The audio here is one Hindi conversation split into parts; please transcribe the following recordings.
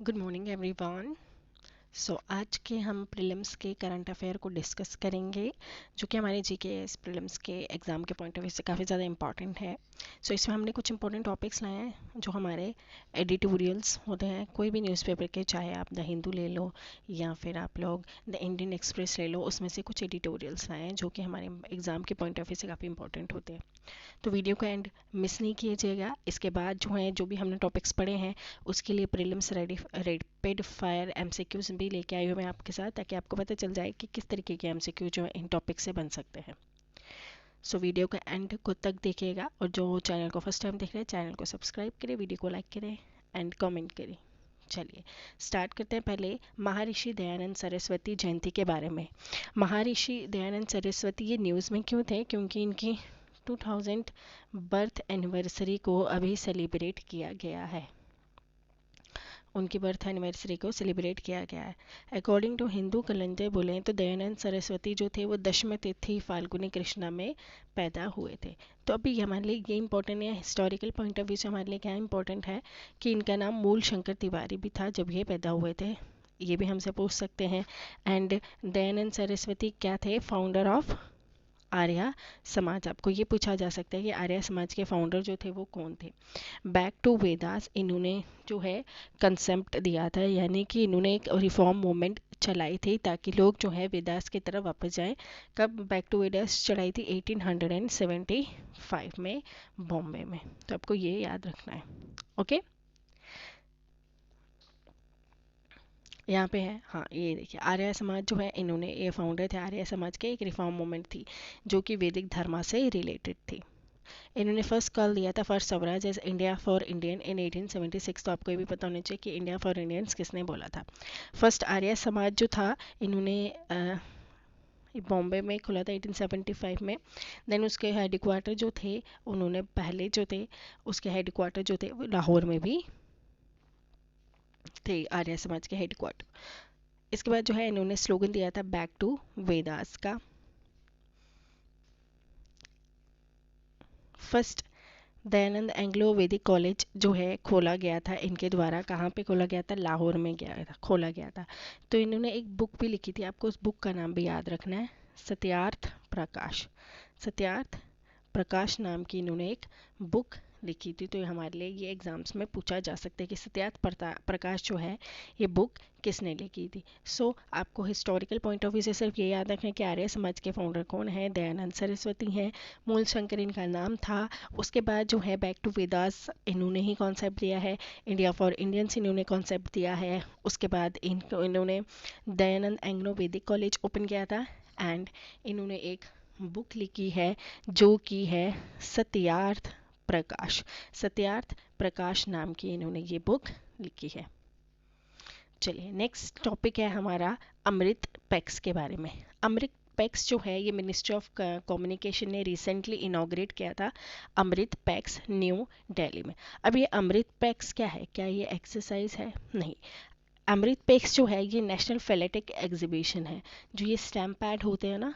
Good morning everyone. आज के हम प्रीलिम्स के करंट अफेयर को डिस्कस करेंगे, जो कि हमारे जीकेएस प्रीलिम्स के एग्ज़ाम के पॉइंट ऑफ व्यू से काफ़ी ज़्यादा इंपॉर्टेंट है। इसमें हमने कुछ इंपॉर्टेंट टॉपिक्स लाए हैं जो हमारे एडिटोरियल्स होते हैं कोई भी न्यूज़पेपर के, चाहे आप द हिंदू ले लो या फिर आप लोग द इंडियन एक्सप्रेस ले लो, उसमें से कुछ एडिटोरियल्स लाए हैं जो कि हमारे एग्ज़ाम के पॉइंट ऑफ व्यू से काफ़ी इंपॉर्टेंट होते हैं। तो वीडियो का एंड मिस नहीं कीजिएगा। इसके बाद जो भी हमने टॉपिक्स पढ़े हैं उसके लिए प्रीलिम्स रैपिड फायर एमसीक्यूज भी लेके आई हूँ मैं आपके साथ, ताकि आपको पता चल जाए कि किस तरीके के एमसीक्यू जो इन टॉपिक से बन सकते हैं। वीडियो का एंड को तक देखिएगा, और जो चैनल को फर्स्ट टाइम देख रहे हैं चैनल को सब्सक्राइब करें, वीडियो को लाइक करें एंड कमेंट करें। चलिए स्टार्ट करते हैं। पहले महर्षि दयानंद सरस्वती जयंती के बारे में। महर्षि दयानंद सरस्वती ये न्यूज़ में क्यों थे? क्योंकि इनकी 2000 बर्थ एनिवर्सरी को अभी सेलिब्रेट किया गया है। उनकी बर्थ एनिवर्सरी को सेलिब्रेट किया गया है। अकॉर्डिंग टू हिंदू कैलेंडर बोलें तो दयानंद सरस्वती जो थे वो दशम तिथि फाल्गुनी कृष्णा में पैदा हुए थे। तो अभी हमारे लिए ये इंपॉर्टेंट है, हिस्टोरिकल पॉइंट ऑफ व्यू से हमारे लिए क्या इंपॉर्टेंट है कि इनका नाम मूल शंकर तिवारी भी था जब ये पैदा हुए थे, ये भी हमसे पूछ सकते हैं। एंड दयानंद सरस्वती क्या थे? Founder of Arya Samaj. आपको ये पूछा जा सकता है कि आर्य समाज के फाउंडर जो थे वो कौन थे। बैक टू वेदास इन्होंने जो है कंसेप्ट दिया था, यानी कि इन्होंने एक रिफॉर्म मूवमेंट चलाई थी ताकि लोग जो है वेदास की तरफ वापस जाएं। कब बैक टू वेदास चलाई थी? 1875 में बॉम्बे में। तो आपको ये याद रखना है। ओके, यहाँ पे है, हाँ ये देखिए आर्य समाज जो है, इन्होंने ये फाउंडर थे आर्य समाज के। एक रिफॉर्म मूवमेंट थी जो कि वैदिक धर्म से रिलेटेड थी। इन्होंने फर्स्ट कॉल दिया था for Swaraj as India for Indian in 1876। तो आपको ये भी पता होना चाहिए कि इंडिया फॉर इंडियंस किसने बोला था। फर्स्ट आर्य समाज जो था इन्होंने बॉम्बे में खुला था 1875 में। देन उसके हेडक्वार्टर जो थे, उन्होंने पहले जो थे उसके हेडक्वार्टर जो थे वो लाहौर में भी थे, आर्य समाज के हेडक्वार्टर। इसके बाद जो है इन्होंने स्लोगन दिया था बैक टू वेदास का। फर्स्ट दयानंद एंग्लो वैदिक कॉलेज जो है खोला गया था इनके द्वारा। कहाँ पे खोला गया था? लाहौर में गया था, खोला गया था। तो इन्होंने एक बुक भी लिखी थी, आपको उस बुक का नाम भी याद रखना है, सत्यार्थ प्रकाश। सत्यार्थ प्रकाश नाम की इन्होंने एक बुक लिखी थी। तो हमारे लिए ये एग्जाम्स में पूछा जा सकता है कि सत्यार्थ प्रकाश जो है ये बुक किसने लिखी थी। आपको हिस्टोरिकल पॉइंट ऑफ व्यू से सिर्फ ये याद रखना है कि आर्य समाज के फाउंडर कौन है? दयानंद सरस्वती हैं, मूल शंकर इनका नाम था। उसके बाद जो है बैक टू वेदास इन्होंने ही कॉन्सेप्ट दिया है। इंडिया फॉर इंडियंस इन्होंने कॉन्सेप्ट दिया है। उसके बाद इन्होंने दयानंद एंग्लो वैदिक कॉलेज ओपन किया था। एंड इन्होंने एक बुक लिखी है जो कि है सत्यार्थ प्रकाश। सत्यार्थ प्रकाश नाम की इन्होंने ये बुक लिखी है। चलिए नेक्स्ट टॉपिक है हमारा अमृत पैक्स के बारे में। अमृत पैक्स जो है ये मिनिस्ट्री ऑफ कम्युनिकेशन ने रिसेंटली इनॉग्रेट किया था, अमृत पैक्स न्यू दिल्ली में। अब ये अमृत पैक्स क्या है? क्या ये एक्सरसाइज है? नहीं। अमृत पैक्स जो है ये नेशनल फेलेटिक एग्जीबिशन है। जो ये स्टैम्प पैड होते हैं ना,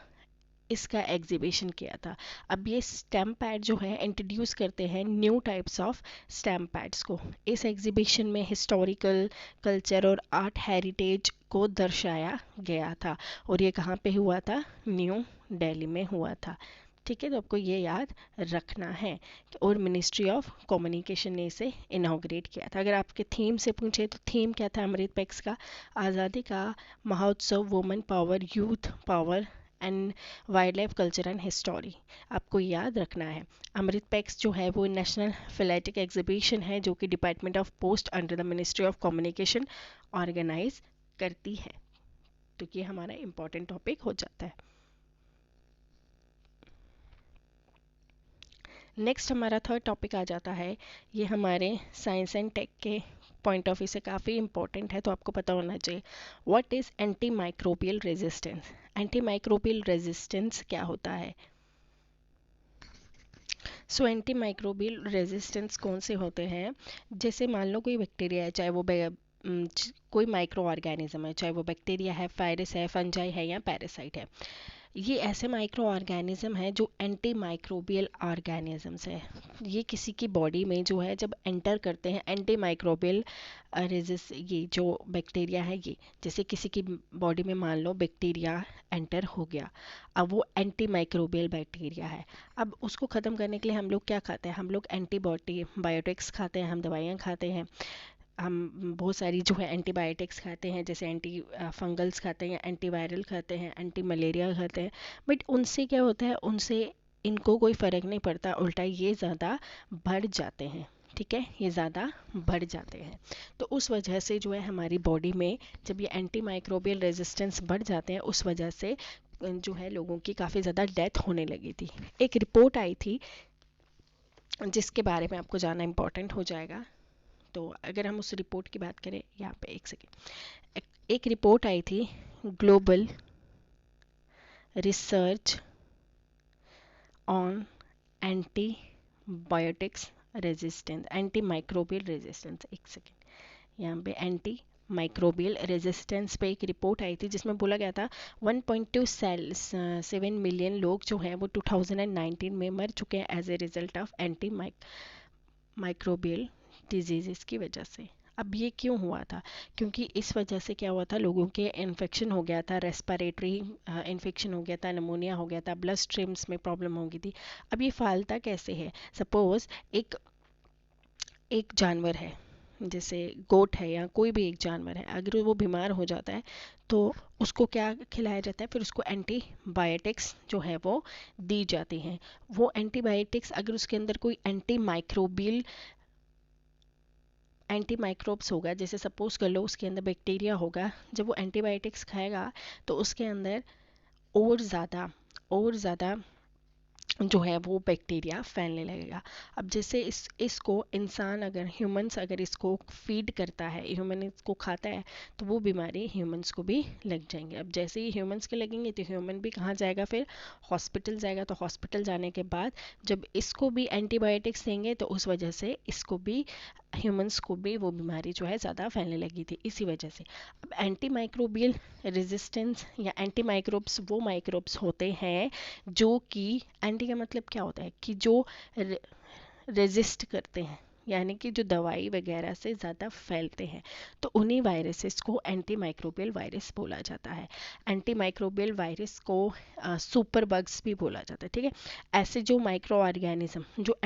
इसका एग्जीबिशन किया था। अब ये स्टैम्प पैड जो है इंट्रोड्यूस करते हैं new types of stamp pads को। इस एग्जीबिशन में हिस्टोरिकल, कल्चर और आर्ट हेरिटेज को दर्शाया गया था। और ये कहाँ पे हुआ था? न्यू दिल्ली में हुआ था। ठीक है, तो आपको ये याद रखना है। और मिनिस्ट्री ऑफ कम्युनिकेशन ने इसे इनाग्रेट किया था। अगर आपके थीम से पूछे तो थीम क्या था अमृत पैक्स का? आज़ादी का महोत्सव, women power, youth power and wild life, culture and history. आपको याद रखना है। अमृत पैक्स जो है वो नेशनल फिलेटिक एग्जीबिशन है जो कि department of post under the ministry of communication organise करती है। तो ये हमारा इंपॉर्टेंट टॉपिक हो जाता है। नेक्स्ट हमारा थर्ड टॉपिक आ जाता है, ये हमारे साइंस एंड टेक के पॉइंट ऑफ व्यू से काफ़ी इंपॉर्टेंट है, तो आपको पता होना चाहिए। What is anti microbial resistance? Anti microbial resistance क्या होता है? एंटी माइक्रोबियल रेजिस्टेंस कौन से होते हैं? जैसे मान लो कोई बैक्टीरिया है, चाहे वो कोई माइक्रो ऑर्गेनिज्म है, चाहे वो बैक्टीरिया है, वायरस है, फंजाई है या पैरासाइट है। ये ऐसे माइक्रो ऑर्गेनिज्म है जो एंटी माइक्रोबियल ऑर्गेनिजम्स है। ये किसी की बॉडी में जो है जब एंटर करते हैं एंटी माइक्रोबियल रेजिस, ये जो बैक्टीरिया है ये, जैसे किसी की बॉडी में मान लो बैक्टीरिया एंटर हो गया, अब वो एंटी माइक्रोबियल बैक्टीरिया है। अब उसको ख़त्म करने के लिए हम लोग क्या खाते हैं, हम लोग बायोटिक्स खाते हैं, हम दवाइयाँ खाते हैं, हम बहुत सारी जो है एंटीबायोटिक्स खाते हैं, जैसे एंटी फंगल्स खाते हैं, एंटीवायरल खाते हैं, एंटी मलेरिया खाते हैं। बट उनसे क्या होता है, उनसे इनको कोई फ़र्क नहीं पड़ता, उल्टा ये ज़्यादा बढ़ जाते हैं। ठीक है, ये ज़्यादा बढ़ जाते हैं। तो उस वजह से जो है हमारी बॉडी में जब ये एंटी माइक्रोबियल रेजिस्टेंस बढ़ जाते हैं, उस वजह से जो है लोगों की काफ़ी ज़्यादा डेथ होने लगी थी। एक रिपोर्ट आई थी जिसके बारे में आपको जानना इम्पोर्टेंट हो जाएगा। तो अगर हम उस रिपोर्ट की बात करें, यहाँ पे एक सेकेंड, एक रिपोर्ट आई थी, global research on antibiotics resistance, anti microbial resistance, एक सेकेंड, यहाँ पे एंटी माइक्रोबियल रेजिस्टेंस पे एक रिपोर्ट आई थी जिसमें बोला गया था 1.27 मिलियन लोग जो हैं वो 2019 में मर चुके हैं as a result of anti microbial disease की वजह से। अब ये क्यों हुआ था, क्योंकि इस वजह से क्या हुआ था, लोगों के इन्फेक्शन हो गया था, रेस्पिरेटरी इन्फेक्शन हो गया था, निमोनिया हो गया था, ब्लड स्ट्रीम्स में प्रॉब्लम हो गई थी। अब ये फैलता कैसे है, सपोज एक एक जानवर है, जैसे गोट है या कोई भी एक जानवर है, अगर वो बीमार हो जाता है तो उसको क्या खिलाया जाता है, फिर उसको एंटीबायोटिक्स जो है वो दी जाती हैं। वो एंटीबायोटिक्स अगर उसके अंदर कोई एंटी माइक्रोब्स होगा, जैसे सपोज कर लो उसके अंदर बैक्टीरिया होगा, जब वो एंटीबायोटिक्स खाएगा तो उसके अंदर और ज़्यादा जो है वो बैक्टीरिया फैलने लगेगा। अब जैसे इसको इंसान अगर ह्यूमंस अगर इसको फीड करता है, ह्यूमन इसको खाता है, तो वो बीमारी ह्यूमंस को भी लग जाएंगे। अब जैसे ही ह्यूमंस के लगेंगे तो ह्यूमन भी कहाँ जाएगा, फिर हॉस्पिटल जाएगा। तो हॉस्पिटल जाने के बाद जब इसको भी एंटीबायोटिक्स देंगे तो उस वजह से इसको भी, ह्यूमंस को भी वो बीमारी जो है ज़्यादा फैलने लगी थी इसी वजह से। अब एंटी माइक्रोबियल रेजिस्टेंस या एंटी माइक्रोब्स वो माइक्रोब्स होते हैं जो कि, एंटी का मतलब क्या होता है कि जो रेजिस्ट करते हैं, यानी कि जो दवाई वगैरह से ज़्यादा फैलते हैं, तो उन्हीं वायरसेस को एंटी माइक्रोबियल वायरस बोला जाता है। एंटी माइक्रोबियल वायरस को सुपर बग्स भी बोला जाता है। ठीक है, ऐसे जो माइक्रो ऑर्गेनिज्म जो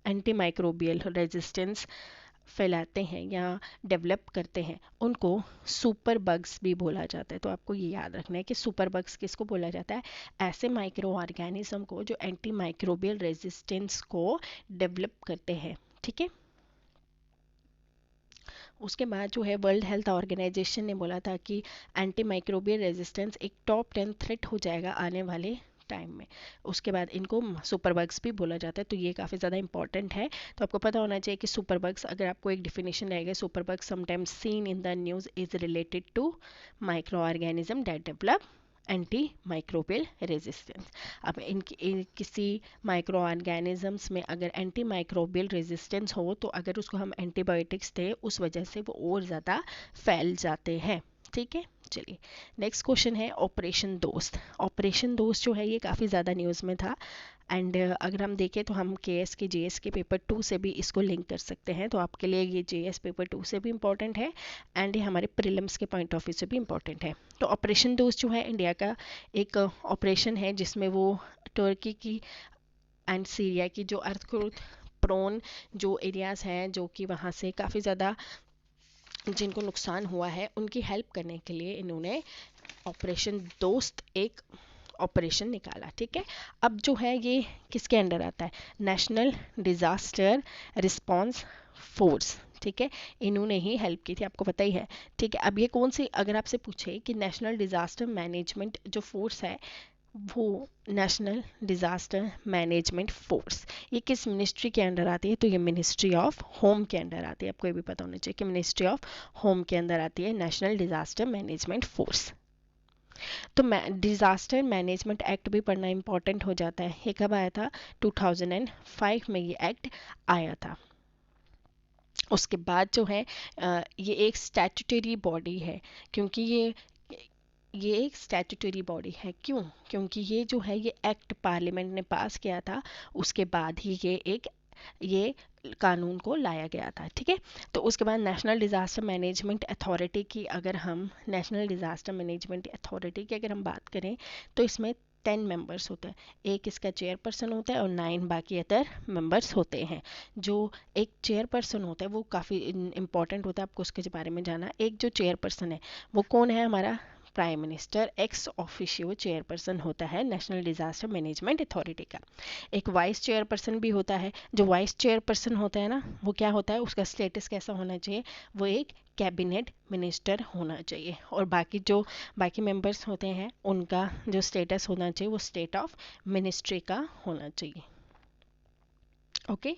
एंटी माइक्रोबियल रेजिस्टेंस फैलाते हैं या डेवलप करते हैं, उनको सुपर बग्स भी बोला जाता है। तो आपको ये याद रखना है कि सुपर बग्स किसको बोला जाता है, ऐसे माइक्रो ऑर्गेनिज्म को जो एंटी माइक्रोबियल रेजिस्टेंस को डेवलप करते हैं। ठीक है, उसके बाद जो है वर्ल्ड हेल्थ ऑर्गेनाइजेशन ने बोला था कि एंटी माइक्रोबियल रेजिस्टेंस एक टॉप 10 थ्रेट हो जाएगा आने वाले टाइम में। उसके बाद इनको सुपर बग्स भी बोला जाता है, तो ये काफ़ी ज़्यादा इंपॉर्टेंट है। तो आपको पता होना चाहिए कि सुपर बग्स, अगर आपको एक डिफिनेशन रहेगा, super bugs sometimes seen in the news is related to micro organism that develop anti microbial resistance. अब किसी माइक्रो ऑर्गेनिजम्स में अगर एंटी माइक्रोबियल रेजिस्टेंस हो, तो अगर उसको हम एंटीबायोटिक्स दें, उस वजह से वो और ज़्यादा फैल जाते हैं। ठीक है, चलिए नेक्स्ट क्वेश्चन है ऑपरेशन दोस्त। ऑपरेशन दोस्त जो है ये काफ़ी ज़्यादा न्यूज़ में था, एंड अगर हम देखें तो हम KS के JS के पेपर 2 से भी इसको लिंक कर सकते हैं। तो आपके लिए ये JS पेपर 2 से भी इम्पॉर्टेंट है, एंड ये हमारे प्रीलिम्स के पॉइंट ऑफ व्यू से भी इम्पॉर्टेंट है। तो ऑपरेशन दोस्त जो है इंडिया का एक ऑपरेशन है जिसमें वो तुर्की की एंड सीरिया की जो अर्थक्वेक प्रोन जो एरियाज़ हैं, जो कि वहाँ से काफ़ी ज़्यादा जिनको नुकसान हुआ है, उनकी हेल्प करने के लिए इन्होंने ऑपरेशन दोस्त एक ऑपरेशन निकाला। ठीक है, अब जो है ये किसके अंडर आता है, नेशनल डिज़ास्टर रिस्पॉन्स फोर्स। ठीक है, इन्होंने ही हेल्प की थी, आपको पता ही है। ठीक है, अब ये कौन सी, अगर आपसे पूछे कि नेशनल डिज़ास्टर मैनेजमेंट जो फोर्स है, वो नेशनल डिज़ास्टर मैनेजमेंट फोर्स ये किस मिनिस्ट्री के अंडर आती है, तो ये मिनिस्ट्री ऑफ होम के अंडर आती है। आपको ये भी पता होना चाहिए कि मिनिस्ट्री ऑफ होम के अंदर आती है नेशनल डिज़ास्टर मैनेजमेंट फोर्स। तो डिज़ास्टर मैनेजमेंट एक्ट भी पढ़ना इंपॉर्टेंट हो जाता है। ये कब आया था, 2005 में ये एक्ट आया था। उसके बाद जो है ये एक स्टैट्यूटरी बॉडी है, क्योंकि ये ये एक स्टैट्यूटरी बॉडी है। क्यों? क्योंकि ये जो है ये एक्ट पार्लियामेंट ने पास किया था, उसके बाद ही ये कानून को लाया गया था। ठीक है, तो उसके बाद नेशनल डिज़ास्टर मैनेजमेंट अथॉरिटी की अगर हम नेशनल डिज़ास्टर मैनेजमेंट अथॉरिटी की अगर हम बात करें तो इसमें 10 मेंबर्स होते हैं। एक इसका चेयरपर्सन होता है और 9 बाकी अदर मेंबर्स होते हैं। जो एक चेयरपर्सन होता है वो काफ़ी इंपॉर्टेंट होता है, आपको उसके बारे में जाना। एक जो चेयरपर्सन है वो कौन है? हमारा prime minister ex officio chairperson होता है नेशनल डिज़ास्टर मैनेजमेंट अथॉरिटी का। एक वाइस चेयरपर्सन भी होता है। जो वाइस चेयरपर्सन होता है ना, वो क्या होता है, उसका स्टेटस कैसा होना चाहिए? वो एक कैबिनेट मिनिस्टर होना चाहिए। और बाकी मेंबर्स होते हैं उनका जो स्टेटस होना चाहिए वो स्टेट ऑफ मिनिस्ट्री का होना चाहिए। ओके,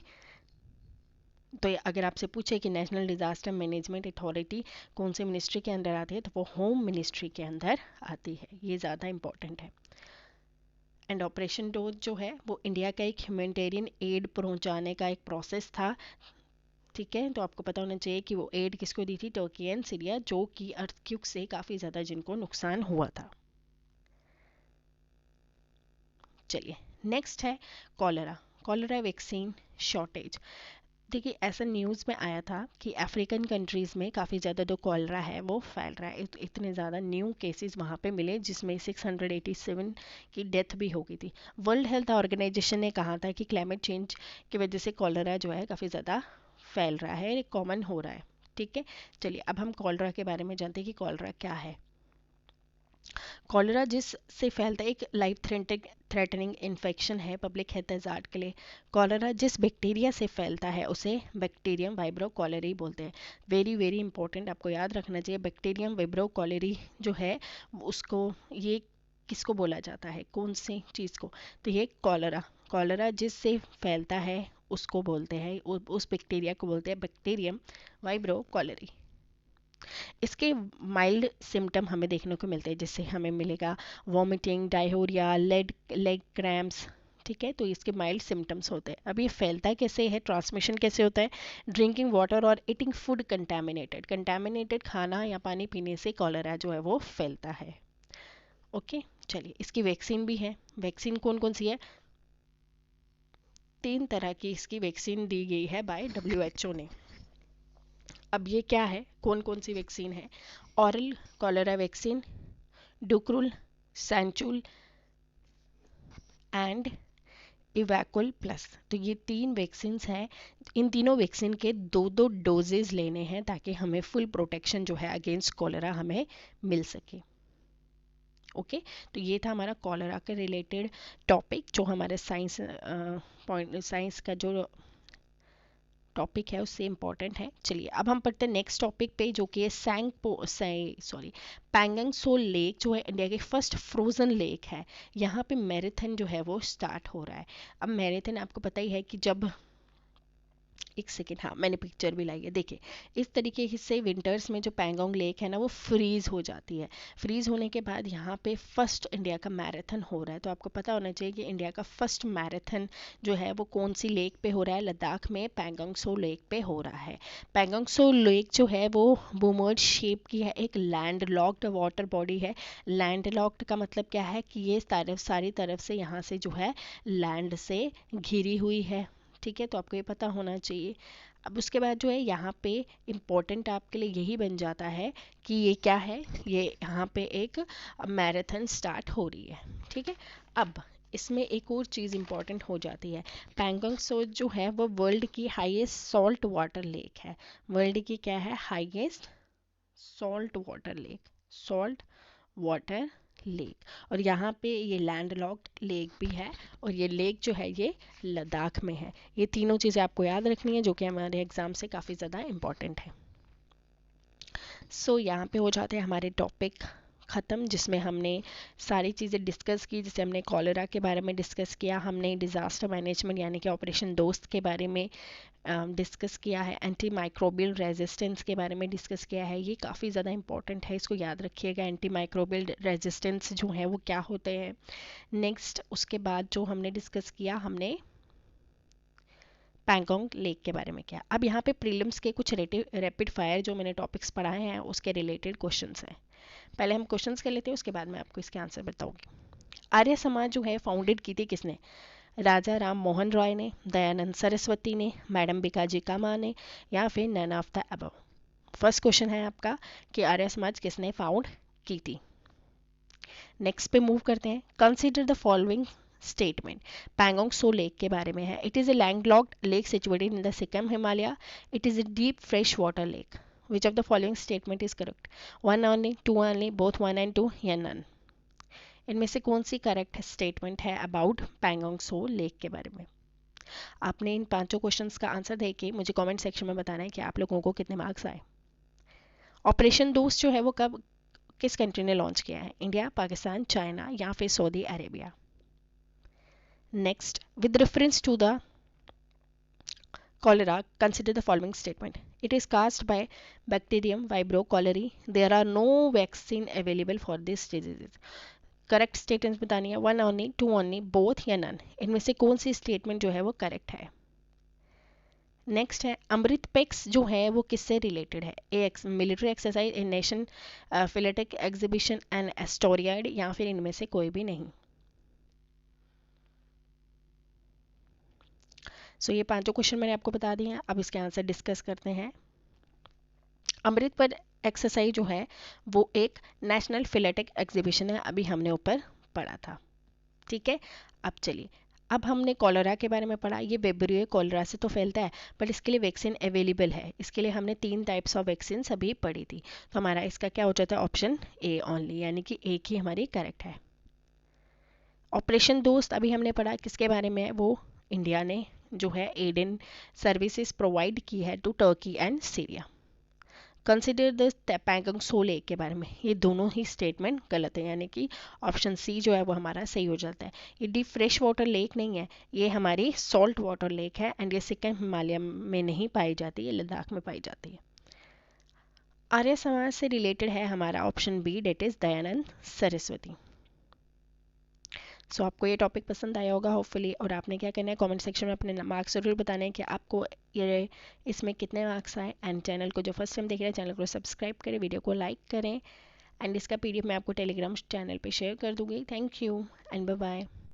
तो अगर आपसे पूछे कि नेशनल डिज़ास्टर मैनेजमेंट अथॉरिटी कौन से मिनिस्ट्री के अंदर आती है, तो वो होम मिनिस्ट्री के अंदर आती है। ये ज़्यादा इंपॉर्टेंट है। एंड ऑपरेशन डोज जो है वो इंडिया का एक ह्यूमैनिटेरियन एड पहुंचाने का एक प्रोसेस था। ठीक है, तो आपको पता होना चाहिए कि वो एड किसको दी थी? टर्की एंड सीरिया, जो कि अर्थक्वेक से काफ़ी ज़्यादा जिनको नुकसान हुआ था। चलिए, नेक्स्ट है कॉलरा। Cholera vaccine shortage. देखिए, ऐसा न्यूज़ में आया था कि अफ्रीकन कंट्रीज़ में काफ़ी ज़्यादा जो कॉलरा है वो फैल रहा है। इतने ज़्यादा न्यू केसेस वहाँ पे मिले जिसमें 687 की डेथ भी हो गई थी। वर्ल्ड हेल्थ ऑर्गेनाइजेशन ने कहा था कि क्लाइमेट चेंज की वजह से कॉलरा जो है काफ़ी ज़्यादा फैल रहा है, कॉमन हो रहा है। ठीक है, चलिए अब हम कॉलरा के बारे में जानते हैं कि कॉलरा क्या है। कॉलरा जिससे फैलता है, एक लाइफ थ्रेटनिंग इन्फेक्शन है पब्लिक हेल्थ हज़ार्ड के लिए। कॉलरा जिस बैक्टीरिया से फैलता है उसे बैक्टीरियम वाइब्रो कॉलेरी बोलते हैं। वेरी वेरी इंपॉर्टेंट, आपको याद रखना चाहिए। बैक्टीरियम वाइब्रो कॉलेरी जो है उसको ये किसको बोला जाता है, कौन सी चीज़ को? तो ये कॉलरा। कॉलरा जिससे फैलता है उसको बोलते हैं, उस बैक्टीरिया को बोलते हैं बैक्टीरियम वाइब्रो कॉलेरी। इसके माइल्ड सिम्टम हमें देखने को मिलते हैं, जिससे हमें मिलेगा वॉमिटिंग, डायहोरिया, लेग क्रैम्प्स। ठीक है, तो इसके माइल्ड सिम्टम्स होते हैं। अब ये फैलता कैसे है, ट्रांसमिशन कैसे होता है? ड्रिंकिंग वाटर और ईटिंग फूड कंटामिनेटेड खाना या पानी पीने से कॉलरा जो है वो फैलता है। ओके, चलिए इसकी वैक्सीन भी है। वैक्सीन कौन कौन सी है? 3 तरह की इसकी वैक्सीन दी गई है बाय WHO ने। अब ये क्या है, कौन कौन सी वैक्सीन है? Oral cholera vaccine, Dukoral, Shanchol and Euvichol plus. तो ये 3 वैक्सीन्स हैं। इन तीनों वैक्सीन के 2-2 डोजेज लेने हैं ताकि हमें फुल प्रोटेक्शन जो है अगेंस्ट कॉलरा हमें मिल सके। ओके, तो ये था हमारा कॉलरा के रिलेटेड टॉपिक, जो हमारे साइंस का जो टॉपिक है उससे इम्पॉर्टेंट है। चलिए अब हम पढ़ते हैं नेक्स्ट टॉपिक पे, जो कि है पैंगंग सो लेक, जो है इंडिया की फर्स्ट फ्रोजन लेक है। यहाँ पे मैराथन जो है वो स्टार्ट हो रहा है। अब मैराथन आपको पता ही है कि जब एक सेकेंड, हाँ मैंने पिक्चर भी लाई है, देखिए इस तरीके से विंटर्स में जो पैंगोंग लेक है ना वो फ्रीज हो जाती है। फ्रीज होने के बाद यहाँ पे फर्स्ट इंडिया का मैराथन हो रहा है। तो आपको पता होना चाहिए कि इंडिया का फर्स्ट मैराथन जो है वो कौन सी लेक पे हो रहा है? लद्दाख में पैंगोंग सो लेक पे हो रहा है। पैंगोंग सो लेक जो है वो बूमर्ड शेप की है, एक लैंड लॉक्ड वाटर बॉडी है। लैंड लॉक्ड का मतलब क्या है कि ये सारी तरफ से यहाँ से जो है लैंड से घिरी हुई है। ठीक है, तो आपको ये पता होना चाहिए। अब उसके बाद जो है यहाँ पे इम्पोर्टेंट आपके लिए यही बन जाता है कि ये क्या है, ये यहाँ पे एक मैराथन स्टार्ट हो रही है। ठीक है, अब इसमें एक और चीज़ इम्पॉर्टेंट हो जाती है। पैंगोंग सो जो है वो वर्ल्ड की हाईएस्ट सॉल्ट वाटर लेक है। वर्ल्ड की क्या है? Highest salt water lake, salt water lake. और यहाँ पे ये लैंड लॉक्ड लेक भी है, और ये लेक जो है ये लद्दाख में है। ये तीनों चीज़ें आपको याद रखनी है, जो कि हमारे एग्जाम से काफ़ी ज़्यादा इम्पॉर्टेंट है। सो यहाँ पे हो जाते हैं हमारे टॉपिक ख़त्म, जिसमें हमने सारी चीज़ें डिस्कस की। जैसे हमने कॉलेरा के बारे में डिस्कस किया, हमने डिज़ास्टर मैनेजमेंट यानी कि ऑपरेशन दोस्त के बारे में डिस्कस किया है, एंटी माइक्रोबियल रेजिस्टेंस के बारे में डिस्कस किया है। ये काफ़ी ज़्यादा इंपॉर्टेंट है, इसको याद रखिएगा। एंटी माइक्रोबियल रेजिस्टेंस जो है वो क्या होते हैं। नेक्स्ट उसके बाद जो हमने डिस्कस किया, हमने पैंगोंग लेक के बारे में किया। अब यहाँ पे प्रीलिम्स के कुछ रैपिड फायर जो मैंने टॉपिक्स पढ़ाए हैं उसके रिलेटेड क्वेश्चंस हैं। पहले हम क्वेश्चंस कर लेते हैं, उसके बाद मैं आपको इसके आंसर बताऊंगी। आर्य समाज जो है फाउंडेड की थी किसने? राजा राम मोहन रॉय ने, दयानंद सरस्वती ने, मैडम बिकाजी कामा ने, या फिर none of the above. First question है आपका कि आर्य समाज किसने फाउंड की थी। नेक्स्ट पे मूव करते हैं। Consider the following statement. Pangong Tso lake के बारे में है। It is a landlocked lake situated in the Sikkim Himalaya. It is a deep fresh water lake. Which of the following statement is correct? One only, two only, both one and two, या नन? इनमें से कौन सी करेक्ट स्टेटमेंट है अबाउट पैंगोंग सो लेक के बारे में? आपने इन पांचों क्वेश्चंस का आंसर देके मुझे कमेंट सेक्शन में बताना है कि आप लोगों को कितने मार्क्स आए। ऑपरेशन दोस्त जो है वो कब किस कंट्री ने लॉन्च किया है? इंडिया, पाकिस्तान, चाइना, या फिर Saudi Arabia? Next, with reference to the cholera, consider the following statement. It is caused by bacterium vibrio cholerae. There are no vaccine available for this disease. Correct statement बतानी है। One only, two only, both, या नन? इनमें से कौन सी स्टेटमेंट जो है वो करेक्ट है? नेक्स्ट है, अमृत पेक्स जो है वो किससे रिलेटेड है? A military exercise, a nation philatelic exhibition, and astoriad, या फिर इनमें से कोई भी नहीं? सो ये पांचों क्वेश्चन मैंने आपको बता दिए हैं। अब इसके आंसर डिस्कस करते हैं। अमृत पर एक्सरसाइज जो है वो एक नेशनल फिलेटिक एग्जीबिशन है, अभी हमने ऊपर पढ़ा था। ठीक है, अब चलिए, अब हमने कॉलरा के बारे में पढ़ा। ये वेब्रियो कॉलरा से तो फैलता है, बट इसके लिए वैक्सीन अवेलेबल है। इसके लिए हमने 3 टाइप्स ऑफ वैक्सीन अभी पढ़ी थी। तो हमारा इसका क्या हो जाता है? ऑप्शन ए ओनली, यानी कि एक ही हमारी करेक्ट है। ऑपरेशन दोस्त अभी हमने पढ़ा, किसके बारे में है? वो इंडिया ने जो है एड इन सर्विसेज प्रोवाइड की है to Turkey and Syria. Consider the Pangong Tso lake के बारे में, ये दोनों ही स्टेटमेंट गलत है, यानी कि ऑप्शन सी जो है वो हमारा सही हो जाता है। ये डीप फ्रेश वाटर लेक नहीं है, ये हमारी सॉल्ट वाटर लेक है, एंड ये सिक्किम हिमालय में नहीं पाई जाती, ये लद्दाख में पाई जाती है। आर्य समाज से रिलेटेड है हमारा option B, that is Dayanand Saraswati. So आपको ये टॉपिक पसंद आया होगा होपफुली, और आपने क्या करना है कमेंट सेक्शन में अपने मार्क्स जरूर बताना है कि आपको ये इसमें कितने मार्क्स आए। एंड चैनल को जो फर्स्ट टाइम देख रहे हैं चैनल को सब्सक्राइब करें, वीडियो को लाइक करें, एंड इसका PDF मैं आपको टेलीग्राम चैनल पे शेयर कर दूंगी। Thank you and bye bye.